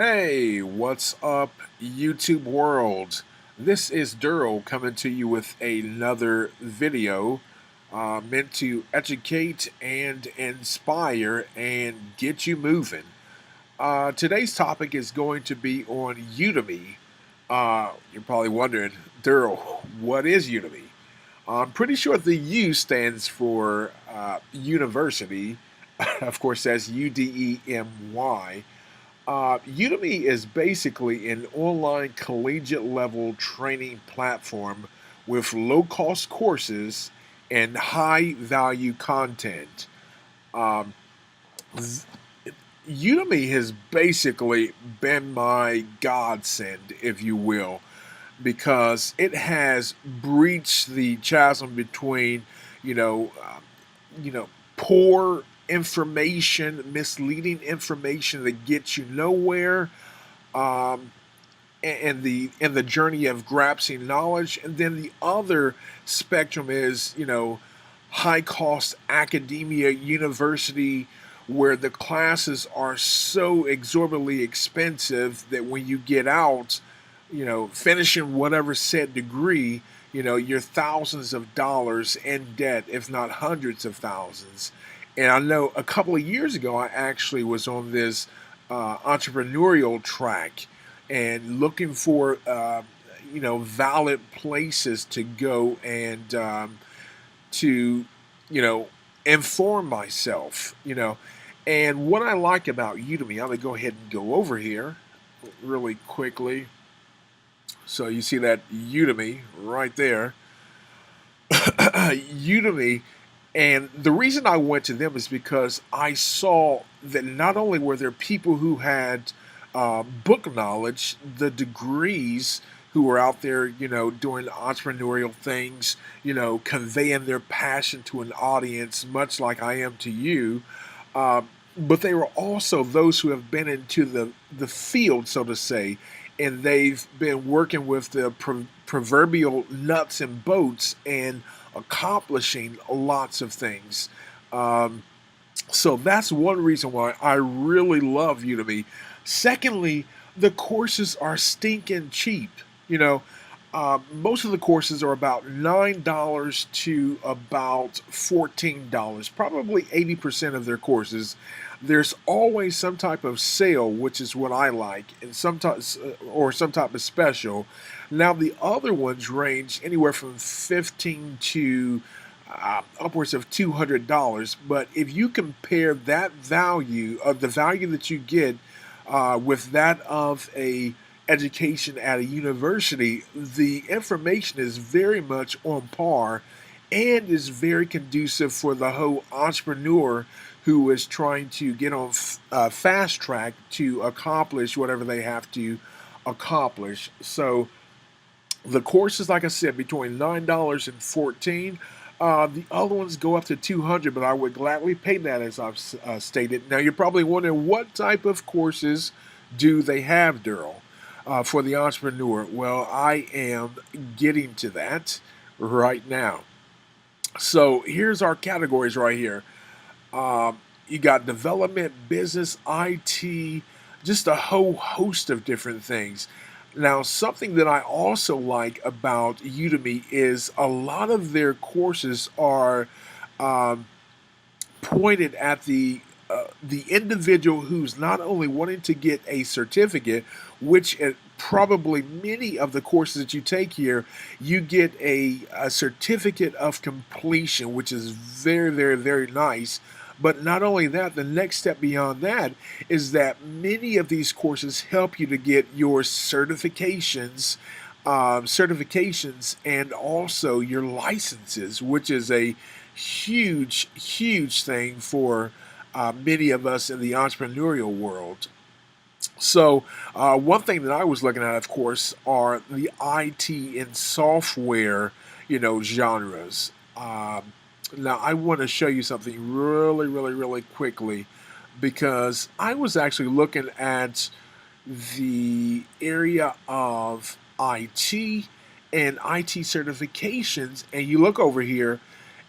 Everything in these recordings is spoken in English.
Hey, what's up, YouTube world? This is Duro coming to you with another video meant to educate and inspire and get you moving. Today's topic is going to be on Udemy. You're probably wondering, Duro, what is Udemy? I'm pretty sure the U stands for university. Of course, that's Udemy. Udemy is basically an online collegiate level training platform with low cost courses and high value content. Um, z- Udemy has basically been my godsend, if you will, because it has breached the chasm between, you know, poor information, misleading information that gets you nowhere, um, and the journey of grasping knowledge, and then the other spectrum is high cost academia university where the classes are so exorbitantly expensive that when you get out, finishing whatever said degree, you're thousands of dollars in debt, if not hundreds of thousands. And I know a couple of years ago, I actually was on this entrepreneurial track and looking for, valid places to go and to, you know, inform myself, And what I like about Udemy, I'm going to go ahead and go over here really quickly. So you see that Udemy right there. Udemy. And the reason I went to them is because I saw that not only were there people who had book knowledge, the degrees, who were out there, doing entrepreneurial things, conveying their passion to an audience, much like I am to you. Uh, but they were also those who have been into the field, so to say, and they've been working with the proverbial nuts and bolts and accomplishing lots of things. Um, so that's one reason why I really love Udemy. Secondly, the courses are stinking cheap. You know, most of the courses are about $9 to about $14. Probably 80% of their courses. There's always some type of sale, which is what I like, and sometimes or some type of special. Now the other ones range anywhere from 15 to upwards of $200. But if you compare that value of the value that you get with that of a education at a university, the information is very much on par and is very conducive for the whole entrepreneur who is trying to get on fast track to accomplish whatever they have to accomplish. So the courses, like I said, between $9 and 14. The other ones go up to 200, but I would gladly pay that, as I've stated. Now you're probably wondering what type of courses do they have, Daryl, for the entrepreneur. Well, I am getting to that right now. So here's our categories right here. You got development, business, IT, just a whole host of different things. Now, something that I also like about Udemy is a lot of their courses are um, pointed at the individual who's not only wanting to get a certificate, which probably many of the courses that you take here, you get a certificate of completion, which is very, very, very nice. But not only that, the next step beyond that is that many of these courses help you to get your certifications and also your licenses, which is a huge, huge thing for many of us in the entrepreneurial world. So, one thing that I was looking at, of course, are the IT and software, genres. Now, I want to show you something really, really, really quickly because I was actually looking at the area of IT and IT certifications, and you look over here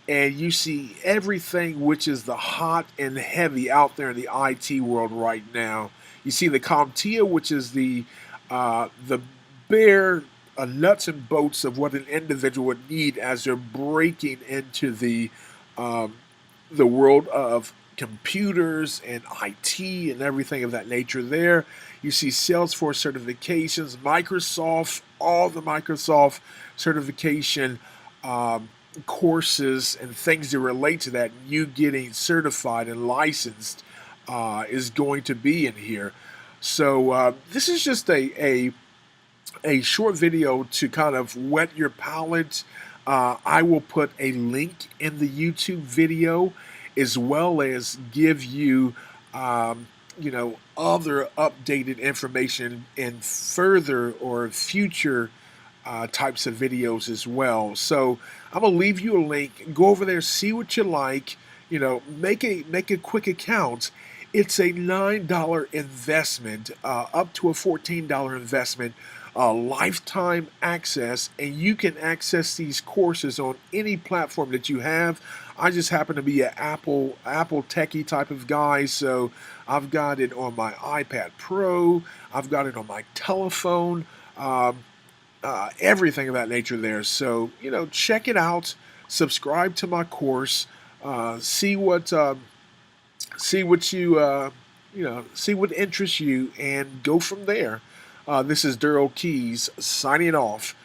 and you see everything which is the hot and heavy out there in the IT world right now. You see the CompTIA, which is the bare nuts and bolts of what an individual would need as they're breaking into um, the world of computers and IT and everything of that nature there. You see Salesforce certifications, Microsoft, all the Microsoft certification um, courses and things that relate to that. You getting certified and licensed is going to be in here. So this is just a short video to kind of whet your palate. I will put a link in the YouTube video as well as give you, other updated information in further or future types of videos as well. So I'm gonna leave you a link. Go over there, see what you like. Make a quick account. It's a $9 investment, up to a $14 investment, lifetime access, and you can access these courses on any platform that you have. I just happen to be an Apple techie type of guy, so I've got it on my iPad Pro. I've got it on my telephone. Everything of that nature there. So check it out. Subscribe to my course. See what see what interests you, and go from there. This is Daryl Keys signing off.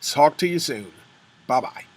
Talk to you soon. Bye bye.